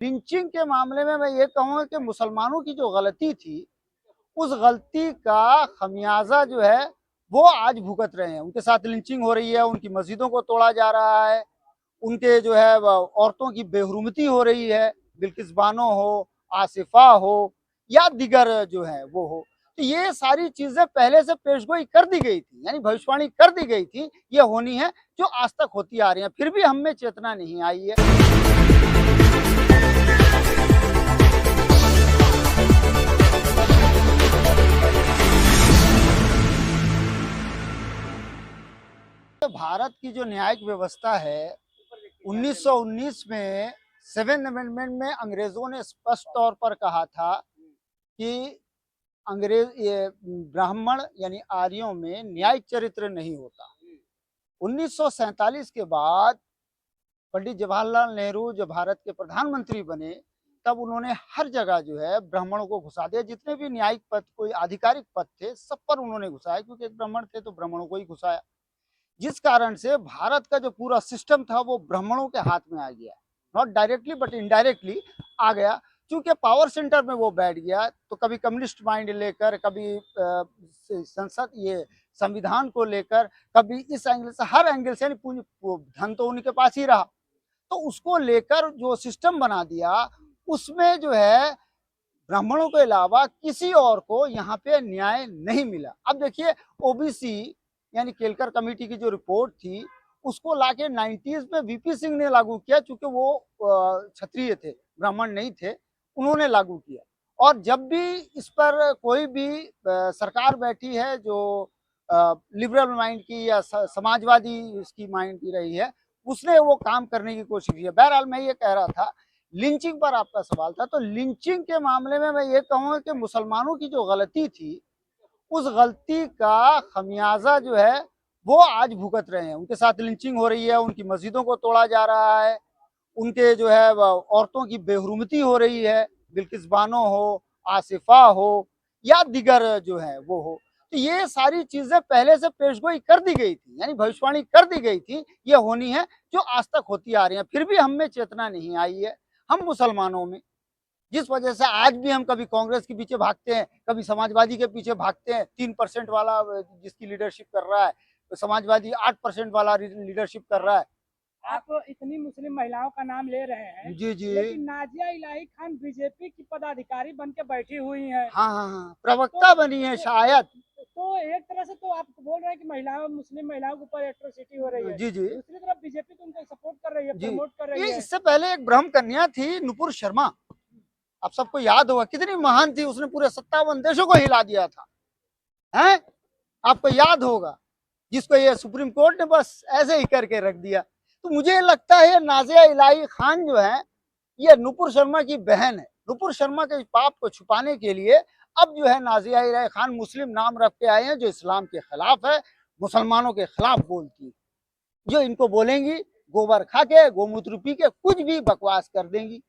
Lynching के मामले में मैं ये कहूँगा कि मुसलमानों की जो गलती थी, उस गलती का खमियाजा जो है वो आज भुगत रहे हैं। उनके साथ लिंचिंग हो रही है, उनकी मस्जिदों को तोड़ा जा रहा है, उनके जो है औरतों की बेहुरमती हो रही है, बिल्किस बानो हो, आसिफा हो या दिगर जो है वो हो। तो ये सारी चीजें पहले से पेशगोई कर दी गई थी, यानी भविष्यवाणी कर दी गई थी, ये होनी है, जो आज तक होती आ रही है, फिर भी हम में चेतना नहीं आई है। तो भारत की जो न्यायिक व्यवस्था है, 1919 में 7th अमेंडमेंट में अंग्रेजों ने स्पष्ट तौर पर कहा था कि अंग्रेज ये ब्राह्मण यानी आर्यों में न्यायिक चरित्र नहीं होता। 1947 के बाद पंडित जवाहरलाल नेहरू जब भारत के प्रधानमंत्री बने, तब उन्होंने हर जगह जो है ब्राह्मणों को घुसा दिया। जितने भी न्यायिक पद, कोई आधिकारिक पद थे, सब पर उन्होंने घुसाया, क्योंकि एक ब्राह्मण थे तो ब्राह्मणों को ही घुसाया। जिस कारण से भारत का जो पूरा सिस्टम था वो ब्राह्मणों के हाथ में आ गया, नॉट डायरेक्टली बट इनडायरेक्टली आ गया। क्योंकि पावर सेंटर में वो बैठ गया, तो कभी कम्युनिस्ट माइंड लेकर, कभी संसद ये संविधान को लेकर, कभी इस एंगल से, हर एंगल से धन तो उनके पास ही रहा, तो उसको लेकर जो सिस्टम बना दिया, उसमें जो है ब्राह्मणों के अलावा किसी और को यहाँ पे न्याय नहीं मिला। अब देखिए, ओबीसी यानी केलकर कमेटी की जो रिपोर्ट थी, उसको लाके 90s में वीपी सिंह ने लागू किया, चूंकि वो क्षत्रिय थे, ब्राह्मण नहीं थे, उन्होंने लागू किया। और जब भी इस पर कोई भी सरकार बैठी है जो लिबरल माइंड की या समाजवादी इसकी माइंड की रही है, उसने वो काम करने की कोशिश की है। बहरहाल मैं ये कह रहा था, लिंचिंग पर आपका सवाल था, तो लिंचिंग के मामले में मैं ये कहूँगा कि मुसलमानों की जो गलती थी, उस गलती का खमियाजा जो है वो आज भुगत रहे हैं। उनके साथ लिंचिंग हो रही है, उनकी मस्जिदों को तोड़ा जा रहा है, उनके जो है औरतों की बेहुरमती हो रही है, बिल्किस बानो हो, आसिफा हो या दिगर जो है वो हो। तो ये सारी चीजें पहले से पेशगोई कर दी गई थी, यानी भविष्यवाणी कर दी गई थी, ये होनी है, जो आज तक होती आ रही है, फिर भी हम में चेतना नहीं आई है, हम मुसलमानों में। जिस वजह से आज भी हम कभी कांग्रेस के पीछे भागते हैं, कभी समाजवादी के पीछे भागते हैं, 3% वाला जिसकी लीडरशिप कर रहा है, तो समाजवादी 8% वाला लीडरशिप कर रहा है। आप इतनी मुस्लिम महिलाओं का नाम ले रहे हैं, जी जी, लेकिन नाजिया इलाही खान बीजेपी की पदाधिकारी बन के बैठी हुई हैं। हाँ हाँ हाँ, प्रवक्ता बनी है शायद। तो एक तरह से तो आप बोल रहे हैं कि महिलाओं, मुस्लिम महिलाओं के ऊपर एट्रोसिटी हो रही है। जी जी दूसरी तरफ बीजेपी तो उनको सपोर्ट कर रही है, जी, प्रमोट कर रही ये है। इससे पहले एक ब्रह्म कन्या थी, नुपुर शर्मा, आप सबको याद होगा, कितनी महान थी, उसने पूरे 57 देशों को हिला दिया था, हैं? आपको याद होगा, जिसको ये सुप्रीम कोर्ट ने बस ऐसे ही करके रख दिया। तो मुझे लगता है नाजिया इलाही खान जो है, ये नुपुर शर्मा की बहन है। नुपुर शर्मा के पाप को छुपाने के लिए अब जो है नाजिया इलाही खान मुस्लिम नाम रख के आए हैं, जो इस्लाम के खिलाफ है, मुसलमानों के खिलाफ बोलती है। जो इनको बोलेंगी, गोबर खा के, गोमूत्र पी के कुछ भी बकवास कर देंगी,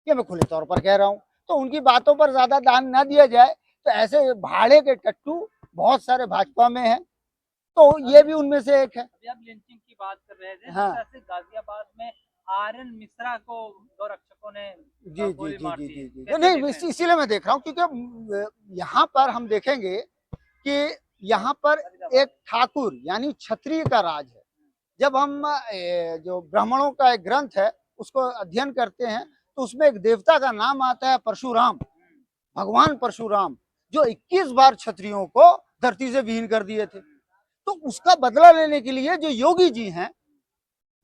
ये मैं खुले तौर पर कह रहा हूँ। तो उनकी बातों पर ज्यादा ध्यान न दिया जाए। तो ऐसे भाड़े के टट्टू बहुत सारे भाजपा में हैं, तो ये भी उनमें से एक है। अभी आप लिंचिंग की बात कर रहे थे, हाँ, जैसे गाजियाबाद में आर्यन मिश्रा को दो रक्षकों ने जी जी गोली जी मार जी दी। जी जी, कैसे नहीं देख रहे हैं? इसीलिए मैं देख रहा हूँ, क्योंकि यहाँ पर हम देखेंगे कि यहाँ पर एक ठाकुर यानी क्षत्रिय का राज है। जब हम जो ब्राह्मणों का एक ग्रंथ है उसको अध्ययन करते हैं, तो उसमें एक देवता का नाम आता है परशुराम, भगवान परशुराम, जो 21 बार क्षत्रियों को धरती से विहीन कर दिए थे। तो उसका बदला लेने के लिए जो योगी जी हैं,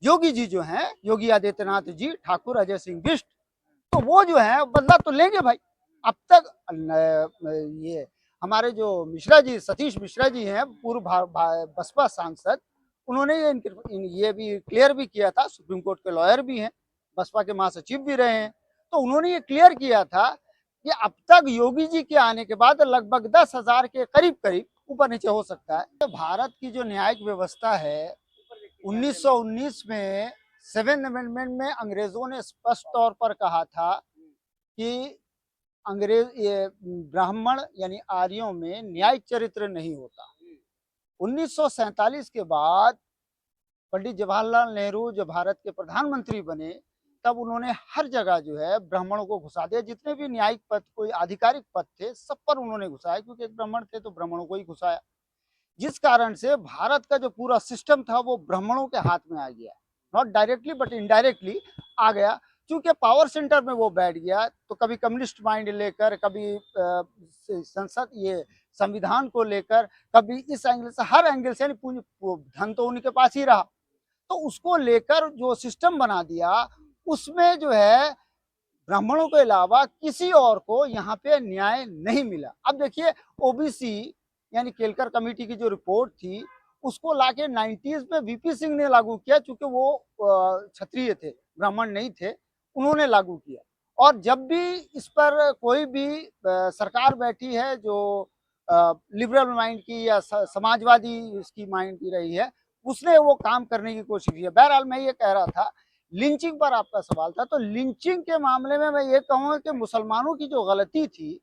योगी जी जो हैं, योगी आदित्यनाथ जी, ठाकुर अजय सिंह बिष्ट, तो वो जो है बदला तो लेंगे भाई। अब तक ये हमारे जो मिश्रा जी, सतीश मिश्रा जी हैं, पूर्व बसपा सांसद, उन्होंने ये भी क्लियर भी किया था, सुप्रीम कोर्ट के लॉयर भी हैं, बसपा के महासचिव भी रहे हैं, तो उन्होंने ये क्लियर किया था कि अब तक योगी जी के आने के बाद लगभग 10,000 के करीब करीब, ऊपर नीचे हो सकता है। तो भारत की जो न्यायिक व्यवस्था है, 1919 में 7th अमेंडमेंट में अंग्रेजों ने स्पष्ट तौर पर कहा था कि अंग्रेज ये ब्राह्मण यानी आर्यों में न्यायिक चरित्र नहीं होता। 1947 के बाद पंडित जवाहरलाल नेहरू जब भारत के प्रधानमंत्री बने, तब उन्होंने हर जगह जो है ब्राह्मणों को घुसा दिया। जितने भी न्यायिक पद, कोई आधिकारिक पद थे, सब पर उन्होंने घुसाया, क्योंकि एक ब्राह्मण थे तो ब्राह्मणों को ही घुसाया। जिस कारण से भारत का जो पूरा सिस्टम था वो ब्राह्मणों के हाथ में आ गया, नॉट डायरेक्टली बट इनडायरेक्टली आ गया। क्योंकि पावर सेंटर में वो बैठ गया, तो कभी कम्युनिस्ट माइंड लेकर, कभी संसद ये संविधान को लेकर, कभी इस एंगल से, हर एंगल से, धन तो उनके पास ही रहा, तो उसको लेकर जो सिस्टम बना दिया, उसमें जो है ब्राह्मणों के अलावा किसी और को यहाँ पे न्याय नहीं मिला। अब देखिए, ओबीसी यानी केलकर कमेटी की जो रिपोर्ट थी, उसको लाके 90s में वीपी सिंह ने लागू किया, चूंकि वो क्षत्रिय थे, ब्राह्मण नहीं थे, उन्होंने लागू किया। और जब भी इस पर कोई भी सरकार बैठी है जो लिबरल माइंड की या समाजवादी इसकी माइंड की रही है, उसने वो काम करने की कोशिश की है। बहरहाल मैं ये कह रहा था, लिंचिंग पर आपका सवाल था, तो लिंचिंग के मामले में मैं ये कहूँगा कि मुसलमानों की जो गलती थी,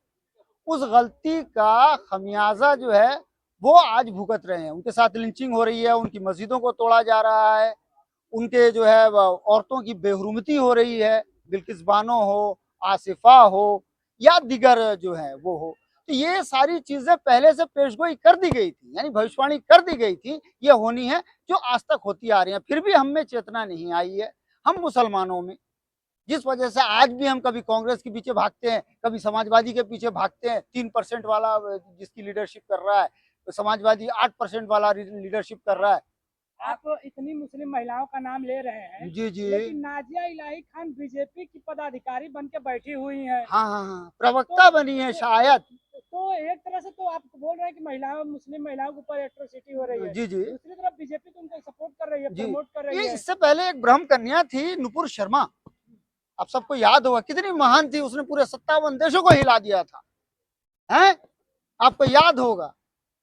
उस गलती का खमियाजा जो है वो आज भुगत रहे हैं। उनके साथ लिंचिंग हो रही है, उनकी मस्जिदों को तोड़ा जा रहा है, उनके जो है औरतों की बेहुरमती हो रही है, बिल्किस बानो हो, आसिफा हो, या दिगर जो है वो हो। तो ये सारी चीजें पहले से पेशगोई कर दी गई थी, यानी भविष्यवाणी कर दी गई थी, ये होनी है, जो आज तक होती आ रही है। फिर भी हम में चेतना नहीं आई है, हम मुसलमानों में, जिस वजह से आज भी हम कभी कांग्रेस के पीछे भागते हैं, कभी समाजवादी के पीछे भागते हैं। 3% वाला जिसकी लीडरशिप कर रहा है, तो समाजवादी 8% वाला लीडरशिप कर रहा है। आप इतनी मुस्लिम महिलाओं का नाम ले रहे हैं, जी जी, लेकिन नाजिया इलाही खान बीजेपी की पदाधिकारी बन के बैठी हुई हैं। हाँ हाँ हाँ, प्रवक्ता बनी है शायद। तो एक तरह से तो आप बोल रहे हैं कि महिलाओं, मुस्लिम महिलाओं के ऊपर एट्रोसिटी हो रही है। जी जी दूसरी तरफ बीजेपी तो उनको सपोर्ट कर रही है, जी, प्रमोट कर रही ये है। इससे पहले एक ब्रह्म कन्या थी, नुपुर शर्मा, आप सबको याद होगा, कितनी महान थी, उसने पूरे 57 देशों को हिला दिया था, हैं? आपको याद होगा,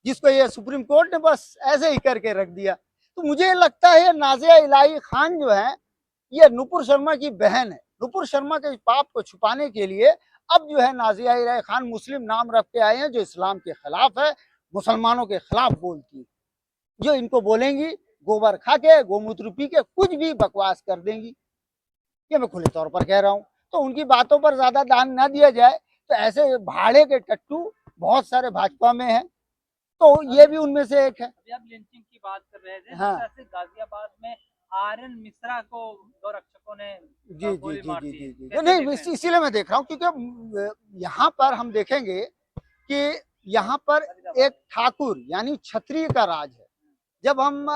जिसको ये सुप्रीम कोर्ट ने बस ऐसे ही करके रख दिया। तो मुझे लगता है नाजिया इलाही खान जो है, ये नुपुर शर्मा की बहन है। नुपुर शर्मा के पाप को छुपाने के लिए अब जो है नाजिया इलाही खान मुस्लिम नाम रख के आए हैं, जो इस्लाम के खिलाफ है, मुसलमानों के खिलाफ बोलती है। जो इनको बोलेंगी, गोबर खा के, गोमूत्र पी के कुछ भी बकवास कर देंगी, ये मैं खुले तौर पर कह रहा हूँ। तो उनकी बातों पर ज्यादा ध्यान न दिया जाए। तो ऐसे भाड़े के टट्टू बहुत सारे भाजपा में हैं, तो ये भी उनमें से एक है। अभी आप लिंचिंग की बात कर रहे थे, हाँ। जैसे गाजियाबाद में आर्यन मिश्रा को 2 रक्षकों ने जी जी गोली जी मार जी दी जी है। जी, कैसे नहीं देख रहे हैं? इसीलिए मैं देख रहा हूँ, क्योंकि यहाँ पर हम देखेंगे कि यहाँ पर एक ठाकुर यानी क्षत्रिय का राज है। जब हम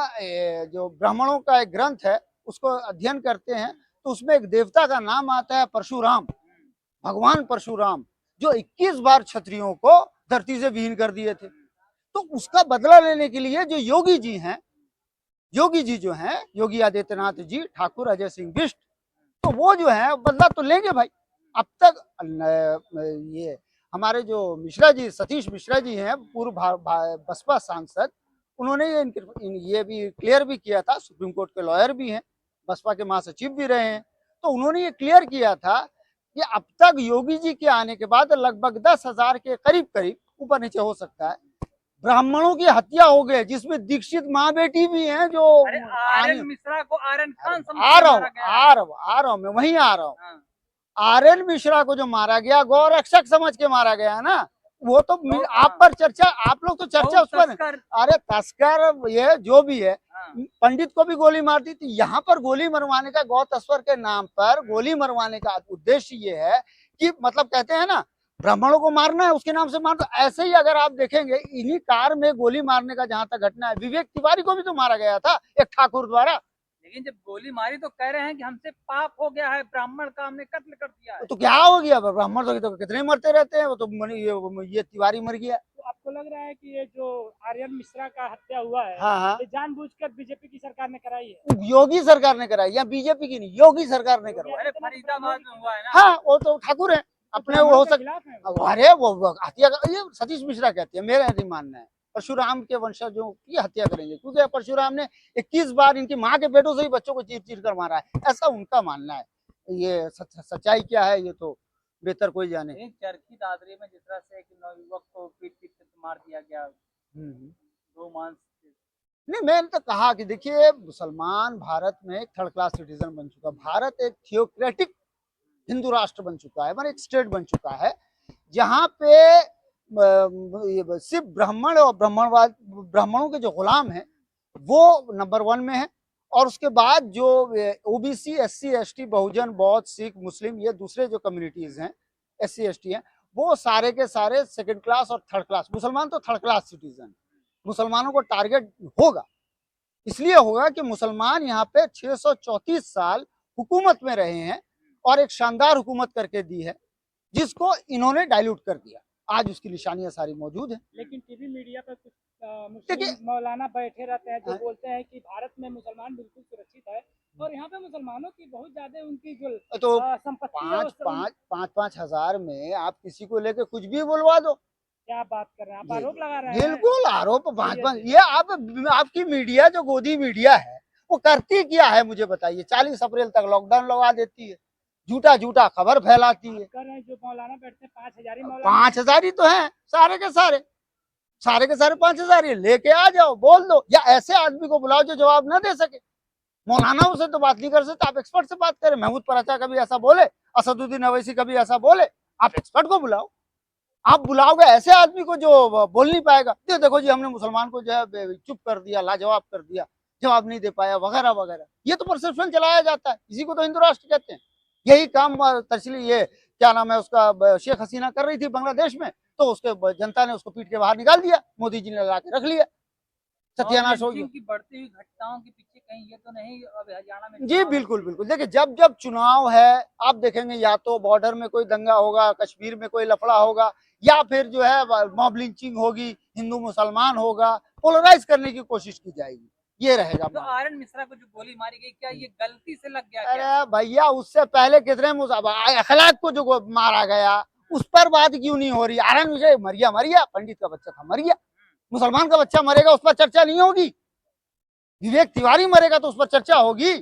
जो ब्राह्मणों का एक ग्रंथ है उसको अध्ययन करते हैं, तो उसमें एक देवता का नाम आता है परशुराम, भगवान परशुराम, जो 21 बार क्षत्रियों को धरती से विहीन कर दिए थे। तो उसका बदला लेने के लिए जो योगी जी हैं, योगी जी जो हैं, योगी आदित्यनाथ जी, ठाकुर अजय सिंह बिष्ट, तो वो जो है बदला तो लेंगे भाई। अब तक ये हमारे जो मिश्रा जी, सतीश मिश्रा जी हैं, पूर्व बसपा सांसद, उन्होंने ये भी क्लियर भी किया था, सुप्रीम कोर्ट के लॉयर भी हैं, बसपा के महासचिव भी रहे हैं, तो उन्होंने ये क्लियर किया था कि अब तक योगी जी के आने के बाद लगभग 10,000 के करीब करीब, ऊपर नीचे हो सकता है, ब्राह्मणों की हत्या हो गई, जिसमें दीक्षित माँ बेटी भी हैं जो अरे आर्यन मिश्रा को आर्यन खान समझ आ के रहा मारा हूँ गया। आ रहा हूँ मैं वहीं आ रहा हूँ। हाँ। आर्यन मिश्रा को जो मारा गया, गौरक्षक समझ के मारा गया है ना, वो तो आप पर चर्चा, आप लोग तो चर्चा उस पर, अरे तस्कर ये जो भी है, पंडित को भी गोली मार दी थी। यहाँ पर गोली मरवाने का, गौ तस्कर के नाम पर गोली मरवाने का उद्देश्य ये है कि मतलब कहते हैं ना, ब्राह्मणों को मारना है, उसके नाम से मार दो। ऐसे ही अगर आप देखेंगे, इन्हीं कार में गोली मारने का जहां तक घटना है, विवेक तिवारी को भी तो मारा गया था एक ठाकुर द्वारा। लेकिन जब गोली मारी तो कह रहे हैं कि हमसे पाप हो गया है, ब्राह्मण का हमने कत्ल कर दिया है। तो क्या हो गया, ब्राह्मण तो कितने मरते रहते हैं, वो तो ये तिवारी मर गया। तो आपको लग रहा है कि ये जो आर्यन मिश्रा का हत्या हुआ है, हाँ हाँ, ये जानबूझकर बीजेपी की सरकार ने कराई है? योगी सरकार ने कराई, या बीजेपी की नहीं, योगी सरकार ने करवाई। अरे फरीदाबाद में हुआ है ना। हाँ, वो तो ठाकुर है अपने, वो हो सकता, अरे वो हत्या, ये सतीश मिश्रा कहते हैं, मेरा नहीं मानना है परशुराम के वंशजों की हत्या करेंगे, क्योंकि परशुराम ने 21 बार इनकी माँ के पेटों से ही बच्चों को चीर चीर कर मारा है, ऐसा उनका मानना है। ये सच्चाई क्या है ये तो बेहतर कोई जाने। एक चरखी दादरी में जिस तरह से एक नवयुवक को पीट पीट के मार दिया गया, 2 मांस नहीं, मैंने तो कहा कि देखिए मुसलमान भारत में एक थर्ड क्लास सिटीजन बन चुका है। भारत एक थियोक्रेटिक हिंदू राष्ट्र बन चुका है, मतलब एक स्टेट बन चुका है, जहाँ पे सिर्फ ब्राह्मण और ब्राह्मणों के जो गुलाम हैं वो नंबर 1 में है, और उसके बाद जो ओबीसी, एससी, एसटी, बहुजन, बौद्ध, सिख, मुस्लिम, ये दूसरे जो कम्युनिटीज हैं एससी एसटी हैं, वो सारे के सारे सेकंड क्लास और थर्ड क्लास। मुसलमान तो थर्ड क्लास सिटीजन। मुसलमानों को टारगेट होगा, इसलिए होगा कि मुसलमान यहाँ पे 634 साल हुकूमत में रहे हैं और एक शानदार हुकूमत करके दी है, जिसको इन्होंने डाइल्यूट कर दिया। आज उसकी निशानियां सारी मौजूद हैं। लेकिन टीवी मीडिया पर कुछ देखिए, मुस्लिम मौलाना बैठे रहते हैं जो हाँ। बोलते हैं कि भारत में मुसलमान बिल्कुल सुरक्षित है और यहाँ पे मुसलमानों की बहुत ज्यादा उनकी जो तो संपत्ति है पाँच हजार में आप किसी को लेके कुछ भी बुलवा दो। क्या बात कर रहे हैं आप, ये आरोप लगा रहे हैं। बिल्कुल आरोप पाँच ये- पाँच, ये आपकी मीडिया जो गोदी मीडिया है वो करती क्या है मुझे बताइए। 40 अप्रैल तक लॉकडाउन लगा देती है, झूठा झूठा खबर फैलाती है। कर रहे हैं जो मौलाना बैठते हैं 5,000 ही मौलाना 5,000 ही तो है सारे के सारे 5,000 ही लेके आ जाओ, बोल दो, या ऐसे आदमी को बुलाओ जो जवाब ना दे सके। मौलानाओं से तो बात नहीं कर सकते, आप एक्सपर्ट से बात करें। महमूद पराचा कभी ऐसा बोले, असदुद्दीन अवैसी कभी ऐसा बोले, आप एक्सपर्ट को बुलाओ। आप बुलाओगे ऐसे आदमी को जो बोल नहीं पाएगा, देखो जी हमने मुसलमान को जो है चुप कर दिया, लाजवाब कर दिया, जवाब नहीं दे पाया, वगैरह वगैरह। ये तो परसेप्शन चलाया जाता है, इसी को तो हिंदू राष्ट्र कहते हैं। यही काम तर्सली ये क्या नाम है उसका, शेख हसीना कर रही थी बांग्लादेश में, तो उसके जनता ने उसको पीट के बाहर निकाल दिया, मोदी जी ने ला के रख लिया, सत्यानाश हो गया। की बढ़ती हुई घटनाओं के पीछे कहीं ये तो नहीं अब हरियाणा में जी बिल्कुल बिल्कुल। देखिए जब जब चुनाव है आप देखेंगे, या तो बॉर्डर में कोई दंगा होगा, कश्मीर में कोई लफड़ा होगा, या फिर जो है मॉब लिंचिंग होगी, हिंदू मुसलमान होगा, पोलराइज करने की कोशिश की जाएगी, ये रहेगा। तो आर्यन मिश्रा को जो गोली मारी गई, क्या ये गलती से लग गया क्या? अरे भैया उससे पहले कितने अखलाक को जो मारा गया उस पर बात क्यों नहीं हो रही। आर्यन विजय मरिया, पंडित का बच्चा था मरिया, मुसलमान का बच्चा मरेगा उस पर चर्चा नहीं होगी। विवेक तिवारी मरेगा तो उस पर चर्चा होगी।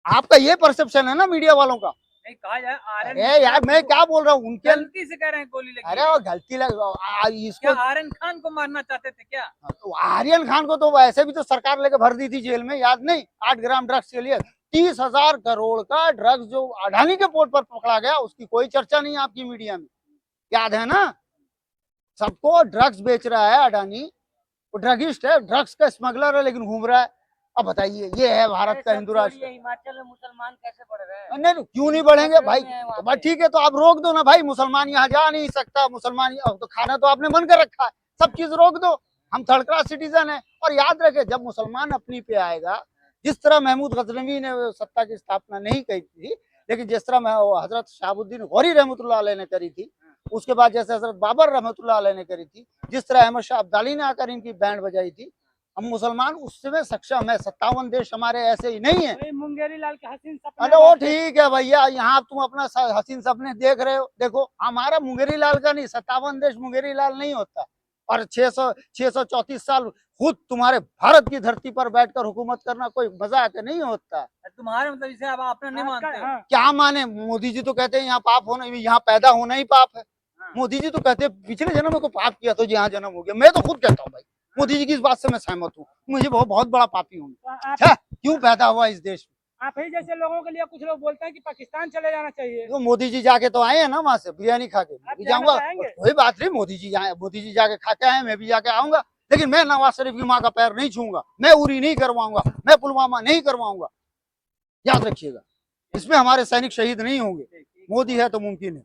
आपका ये परसेप्शन है ना मीडिया वालों का। नहीं कहा जाए आर्यन अरे यार मैं क्या बोल रहा हूँ, उनके गलती से कह रहे हैं गोली लगी अरे है। वो गलती लग इसको क्या आर्यन खान को मारना चाहते थे क्या? तो आर्यन खान को तो वैसे भी तो सरकार लेके भर दी थी जेल में, याद नहीं? 8 ग्राम ड्रग्स के लिए 30,000 करोड़ का ड्रग्स जो अडानी के पोर्ट पर पकड़ा गया, उसकी कोई चर्चा नहीं है आपकी मीडिया में, याद है ना? सबको ड्रग्स बेच रहा है अडानी, वो ड्रगिस्ट है, ड्रग्स का स्मगलर है, लेकिन घूम रहा है। अब बताइए ये है भारत का हिंदू राष्ट्र। हिमाचल में मुसलमान कैसे बढ़ रहे हैं? नहीं क्यों नहीं बढ़ेंगे भाई? तो भाई ठीक है, तो आप रोक दो ना भाई, मुसलमान यहाँ जा नहीं सकता, मुसलमान तो खाना तो आपने बंद कर रखा है, सब चीज रोक दो, हम थर्ड क्लास सिटीजन है। और याद रखे जब मुसलमान अपनी पे आएगा, जिस तरह महमूद गजनवी ने सत्ता की स्थापना नहीं की थी, लेकिन जिस तरह हजरत शहाबुद्दीन गौरी रहमतुल्लाह अलैह ने करी थी, उसके बाद जैसे हजरत बाबर रहमतुल्लाह अलैह ने करी थी, जिस तरह अहमद शाह अब्दाली ने आकर इनकी बैंड बजाई थी, हम मुसलमान उसमें सक्षम है। 57 देश हमारे ऐसे ही नहीं है। मुंगेरी लाल के हसीन सपने। अरे वो ठीक है भैया, यहाँ तुम अपना हसीन सपने देख रहे हो, देखो हमारा मुंगेरी लाल का नहीं, 57 देश मुंगेरी लाल नहीं होता। और 634 साल खुद तुम्हारे भारत की धरती पर बैठकर हुकूमत करना कोई मजाक नहीं होता। तुम्हारे मतलब इसे अब आपने नहीं मानते हो? क्या माने? मोदी जी तो कहते हैं यहाँ पाप होना, यहाँ पैदा होना ही पाप है। मोदी जी तो कहते हैं पिछले जन्म में कोई पाप किया तो यहाँ जन्म हो गया। मैं तो खुद कहता हूँ भाई, मोदी जी की इस बात से मैं सहमत हूँ, मुझे बहुत बड़ा पापी हूँ। क्यों पैदा हुआ इस देश में? आप ही जैसे लोगों के लिए कुछ लोग बोलते हैं कि पाकिस्तान चले जाना चाहिए। तो मोदी जी जाके तो आए हैं ना वहां से बिरयानी खा के, मैं भी जाऊंगा, कोई बात नहीं। मोदी जी जाके खा के आए, मैं भी जाके आऊंगा, लेकिन मैं नवाज शरीफ की माँ का पैर नहीं छूंगा, मैं उरी नहीं करवाऊंगा, मैं पुलवामा नहीं करवाऊंगा, याद रखिएगा। इसमें हमारे सैनिक शहीद नहीं होंगे, मोदी है तो मुमकिन है।